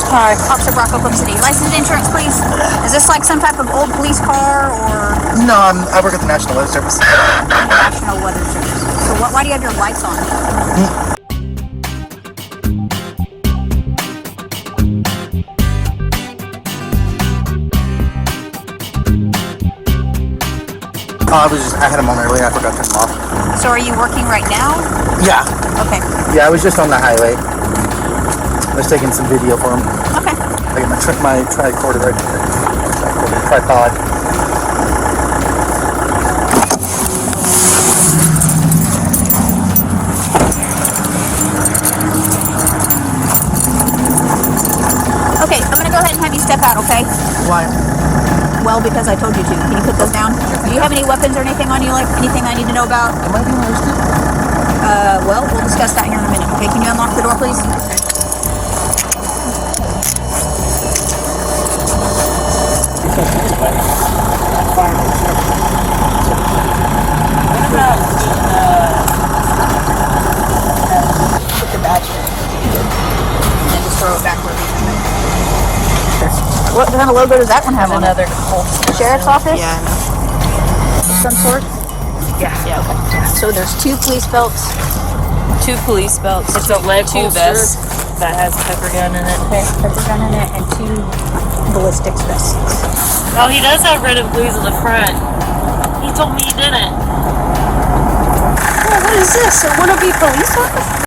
Hi. Officer Brock, Oklahoma City. License and insurance, please. Is this like some type of old police car or No, I work at the National Weather Service. National Weather Service? So why do you have your lights on? I had them on earlier. I forgot to turn them off. So are you working right now? Yeah. Okay. Yeah, I was just on the highway. I was taking some video for them. Okay. I got my tricorder right there. Tripod. Okay, I'm gonna go ahead and have you step out, okay? Why? Well, because I told you to. Can you put those down? Do you have any weapons or anything on you? Like anything I need to know about? Am I being arrested? Well, we'll discuss that here in a minute. Okay, can you unlock the door, please? Put the badge in. And then just throw it back where we have it. What kind of logo does that one have on it? Another Sheriff's office? Yeah, I know. Some sort? Yeah. Okay. So there's 2 police belts. 2 police belts. It's a leg vest that has a pepper gun in it. Okay, pepper gun in it, and 2 ballistics vests. Oh, he does have red and blues in the front. He told me he didn't. Oh, what is this? A wannabe police officer?